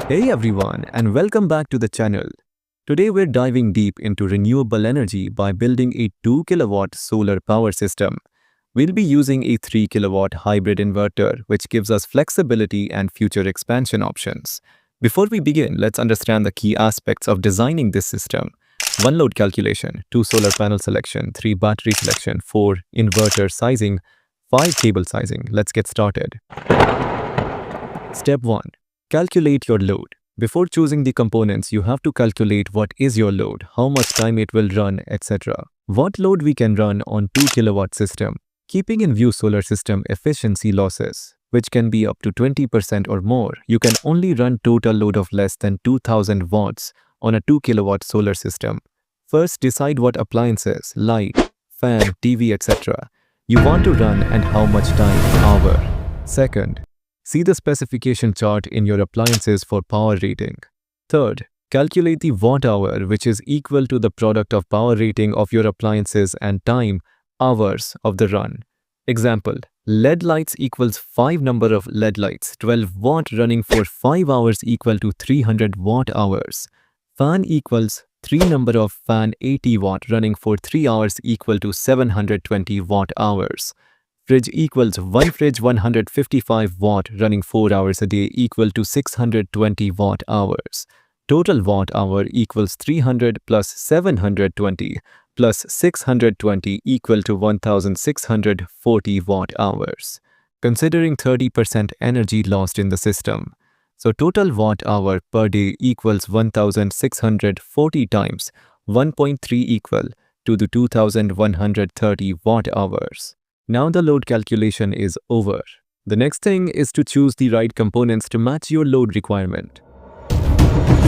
Hey everyone, and welcome back to the channel. Today we're diving deep into renewable energy by building a 2 kilowatt solar power system. We'll be using a 3 kilowatt hybrid inverter, which gives us flexibility and future expansion options. Before we begin, let's understand the key aspects of designing this system. 1 load calculation, 2 solar panel selection, 3 battery selection, 4 inverter sizing, 5 cable sizing. Let's get started. Step 1. Calculate your load. Before choosing the components, you have to calculate what is your load, how much time it will run, etc. What load we can run on 2 kilowatt system. Keeping in view solar system efficiency losses, which can be up to 20% or more, you can only run total load of less than 2000 watts on a 2 kilowatt solar system. First, decide what appliances, light, fan, TV, etc. you want to run and how much time, hour. Second, see the specification chart in your appliances for power rating. Third, calculate the watt hour, which is equal to the product of power rating of your appliances and time, hours of the run. Example, LED lights equals 5 number of LED lights, 12 watt running for 5 hours equal to 300 watt hours. Fan equals 3 number of fan 80 watt running for 3 hours equal to 720 watt hours. Fridge equals 1 fridge 155 watt running 4 hours a day equal to 620 watt hours. Total watt hour equals 300 plus 720 plus 620 equal to 1640 watt hours. Considering 30% energy lost in the system. So total watt hour per day equals 1640 times 1.3 equal to the 2130 watt hours. Now the load calculation is over. The next thing is to choose the right components to match your load requirement.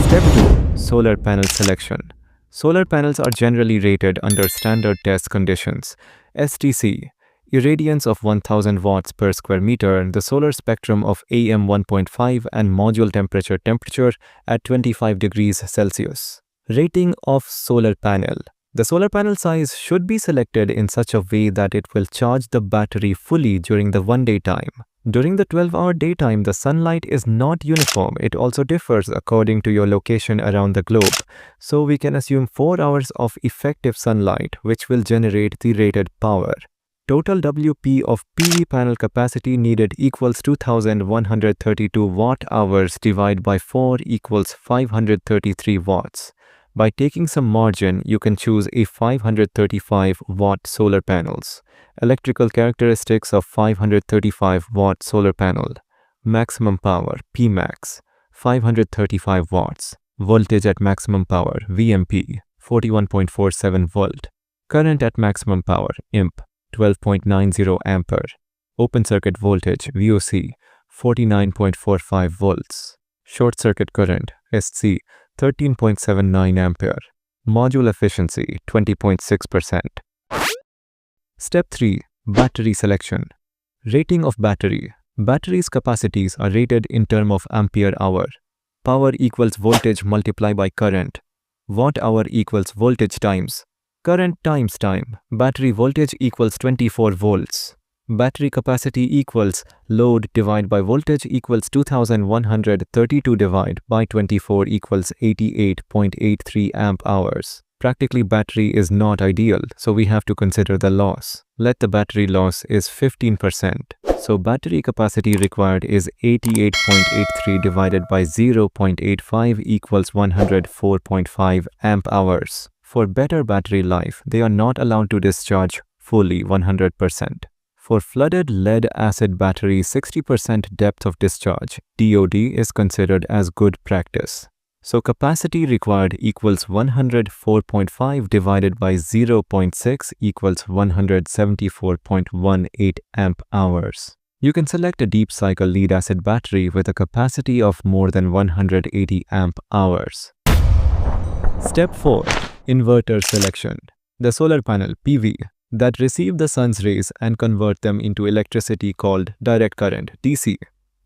Step 2. Solar panel selection. Solar panels are generally rated under standard test conditions. STC, irradiance of 1000 watts per square meter, the solar spectrum of AM 1.5 and module temperature at 25 degrees Celsius. Rating of solar panel. The solar panel size should be selected in such a way that it will charge the battery fully during the one-day time. During the 12-hour daytime, the sunlight is not uniform. It also differs according to your location around the globe. So we can assume 4 hours of effective sunlight, which will generate the rated power. Total WP of PV panel capacity needed equals 2132 watt hours divided by 4 equals 533 watts. By taking some margin, you can choose a 535 watt solar panels. Electrical characteristics of 535 watt solar panel. Maximum power, Pmax, 535 watts. Voltage at maximum power, VMP, 41.47 volt. Current at maximum power, IMP, 12.90 ampere. Open circuit voltage, VOC, 49.45 volts. Short circuit current, SC, 13.79 ampere. Module efficiency 20.6%. Step 3. Battery selection. Rating of battery. Batteries' capacities are rated in terms of ampere hour. Power equals voltage multiplied by current. Watt hour equals voltage times current times time. Battery voltage equals 24 volts. Battery capacity equals load divided by voltage equals 2132 divided by 24 equals 88.83 amp hours. Practically battery is not ideal, so we have to consider the loss. Let the battery loss is 15%. So battery capacity required is 88.83 divided by 0.85 equals 104.5 amp hours. For better battery life, they are not allowed to discharge fully 100%. For flooded lead-acid battery, 60% depth of discharge, DOD, is considered as good practice. So capacity required equals 104.5 divided by 0.6 equals 174.18 amp hours. You can select a deep cycle lead-acid battery with a capacity of more than 180 amp hours. Step 4. Inverter selection. The solar panel, PV, that receive the sun's rays and convert them into electricity called direct current, DC.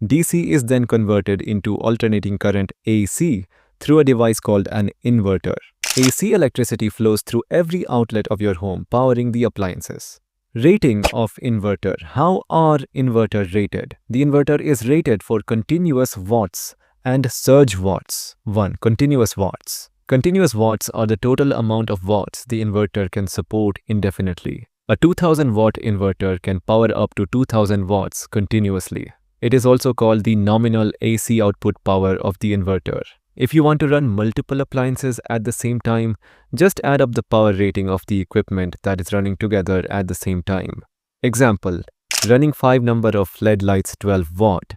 DC is then converted into alternating current, AC, through a device called an inverter. AC electricity flows through every outlet of your home, powering the appliances. Rating of inverter. How are inverter rated? The inverter is rated for continuous watts And surge watts. 1. Continuous watts. Continuous watts are the total amount of watts the inverter can support indefinitely. A 2000 watt inverter can power up to 2000 watts continuously. It is also called the nominal AC output power of the inverter. If you want to run multiple appliances at the same time, just add up the power rating of the equipment that is running together at the same time. Example, running 5 number of LED lights 12 watt,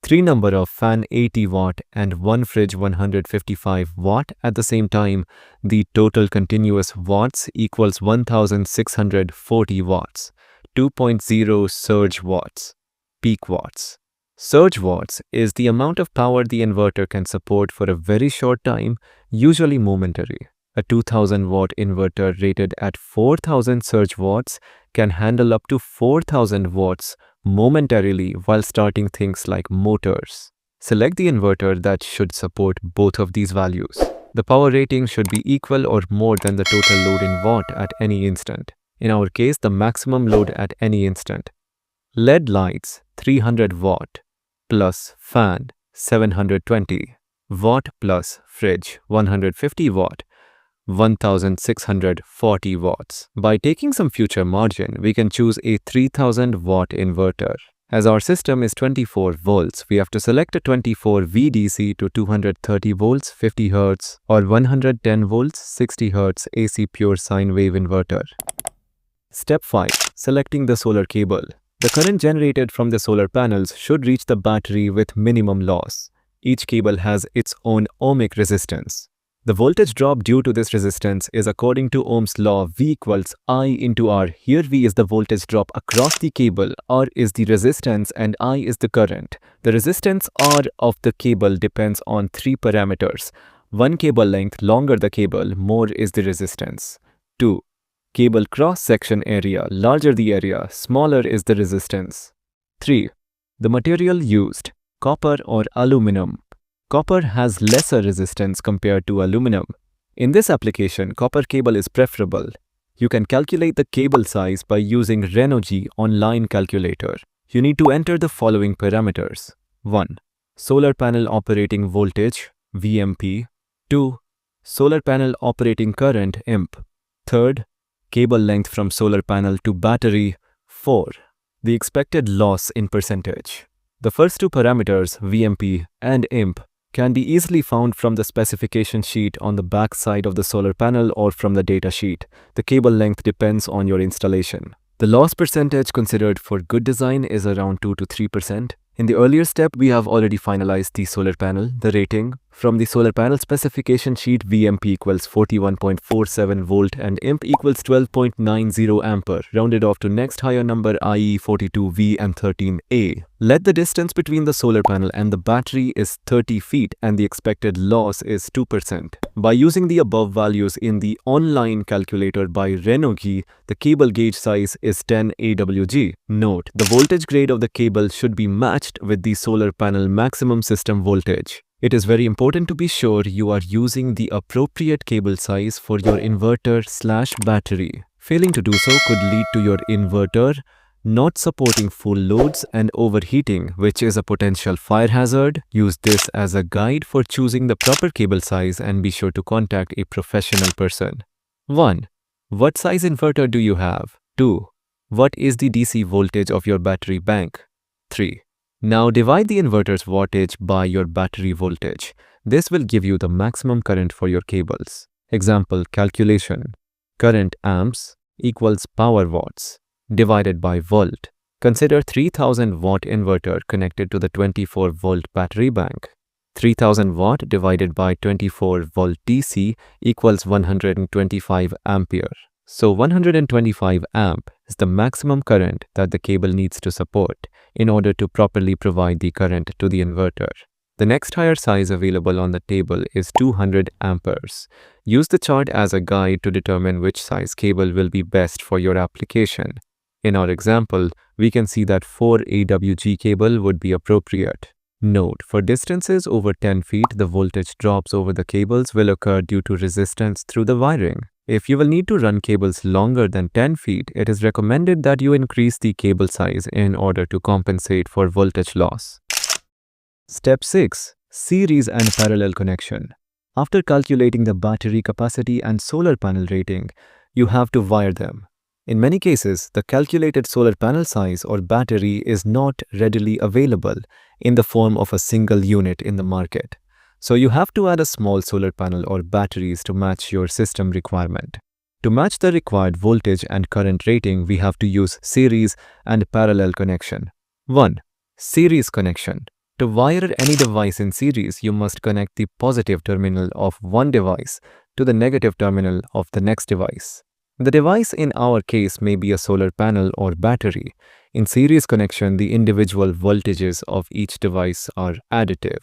3 number of fan 80 watt and 1 fridge 155 watt at the same time, the total continuous watts equals 1640 watts, 2.0 surge watts, peak watts. Surge watts is the amount of power the inverter can support for a very short time, usually momentary. A 2000 watt inverter rated at 4000 surge watts can handle up to 4000 watts momentarily while starting things like motors. Select the inverter that should support both of these values. The power rating should be equal or more than the total load in watt at any instant. In our case, the maximum load at any instant. LED lights 300 watt plus fan 720 watt plus fridge 150 watt 1640 watts. By taking some future margin, we can choose a 3000 watt inverter. As our system is 24 volts, we have to select a 24 VDC to 230 volts 50 Hz or 110 volts 60 Hz AC pure sine wave inverter. Step 5. Selecting the solar cable. The current generated from the solar panels should reach the battery with minimum loss. Each cable has its own ohmic resistance. The voltage drop due to this resistance is according to Ohm's law V equals I into R. Here V is the voltage drop across the cable, R is the resistance and I is the current. The resistance R of the cable depends on 3 parameters. 1 cable length, longer the cable, more is the resistance. 2. Cable cross-section area, larger the area, smaller is the resistance. 3. The material used, copper or aluminum. Copper has lesser resistance compared to aluminum. In this application, copper cable is preferable. You can calculate the cable size by using Renogy online calculator. You need to enter the following parameters. 1. Solar panel operating voltage, VMP. 2. Solar panel operating current, imp. 3. Cable length from solar panel to battery. 4. The expected loss in percentage. The first 2 parameters, VMP and imp, can be easily found from the specification sheet on the back side of the solar panel or from the data sheet. The cable length depends on your installation. The loss percentage considered for good design is around 2 to 3%. In the earlier step, we have already finalized the solar panel, the rating. From the solar panel specification sheet, VMP equals 41.47 volt and imp equals 12.90 ampere, rounded off to next higher number, i.e. 42V and 13A. Let the distance between the solar panel and the battery is 30 feet and the expected loss is 2%. By using the above values in the online calculator by Renogy, the cable gauge size is 10 AWG. Note, the voltage grade of the cable should be matched with the solar panel maximum system voltage. It is very important to be sure you are using the appropriate cable size for your inverter/battery. Failing to do so could lead to your inverter not supporting full loads and overheating, which is a potential fire hazard. Use this as a guide for choosing the proper cable size and be sure to contact a professional person. 1. What size inverter do you have? 2. What is the DC voltage of your battery bank? 3. Now divide the inverter's wattage by your battery voltage. This will give you the maximum current for your cables. Example calculation. Current amps equals power watts divided by volt. Consider 3000 watt inverter connected to the 24 volt battery bank. 3000 watt divided by 24 volt DC equals 125 ampere. So 125 amp is the maximum current that the cable needs to support in order to properly provide the current to the inverter. The next higher size available on the table is 200 amperes. Use the chart as a guide to determine which size cable will be best for your application. In our example, we can see that 4 AWG cable would be appropriate. Note, for distances over 10 feet, the voltage drops over the cables will occur due to resistance through the wiring. If you will need to run cables longer than 10 feet, it is recommended that you increase the cable size in order to compensate for voltage loss. Step 6. Series and parallel connection. After calculating the battery capacity and solar panel rating, you have to wire them. In many cases, the calculated solar panel size or battery is not readily available in the form of a single unit in the market. So you have to add a small solar panel or batteries to match your system requirement. To match the required voltage and current rating, we have to use series and parallel connection. 1. Series connection. To wire any device in series, you must connect the positive terminal of one device to the negative terminal of the next device. The device in our case may be a solar panel or battery. In series connection, the individual voltages of each device are additive.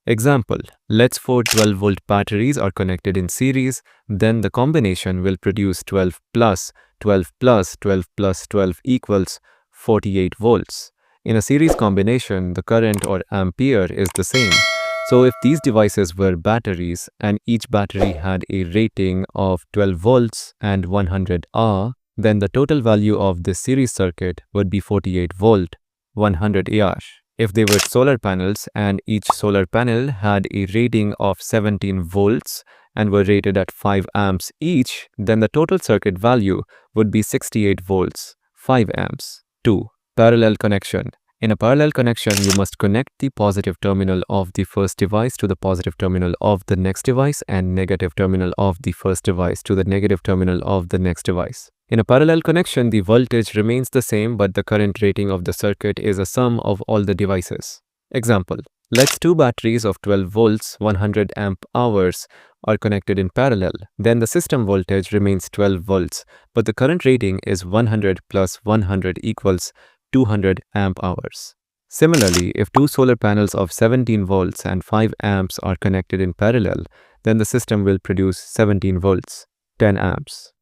Example, let's 4 12-volt batteries are connected in series, then the combination will produce 12 plus 12 plus 12 plus 12 equals 48 volts. In a series combination, the current or ampere is the same. So if these devices were batteries and each battery had a rating of 12 volts and 100 Ah, then the total value of this series circuit would be 48 volt, 100 Ah. If they were solar panels and each solar panel had a rating of 17 volts and were rated at 5 amps each, then the total circuit value would be 68 volts, 5 amps. 2. Parallel connection. In a parallel connection, you must connect the positive terminal of the first device to the positive terminal of the next device and negative terminal of the first device to the negative terminal of the next device. In a parallel connection, the voltage remains the same, but the current rating of the circuit is a sum of all the devices. Example, let's 2 batteries of 12 volts, 100 amp hours are connected in parallel. Then the system voltage remains 12 volts, but the current rating is 100 plus 100 equals 200 amp hours. Similarly, if 2 solar panels of 17 volts and 5 amps are connected in parallel, then the system will produce 17 volts, 10 amps.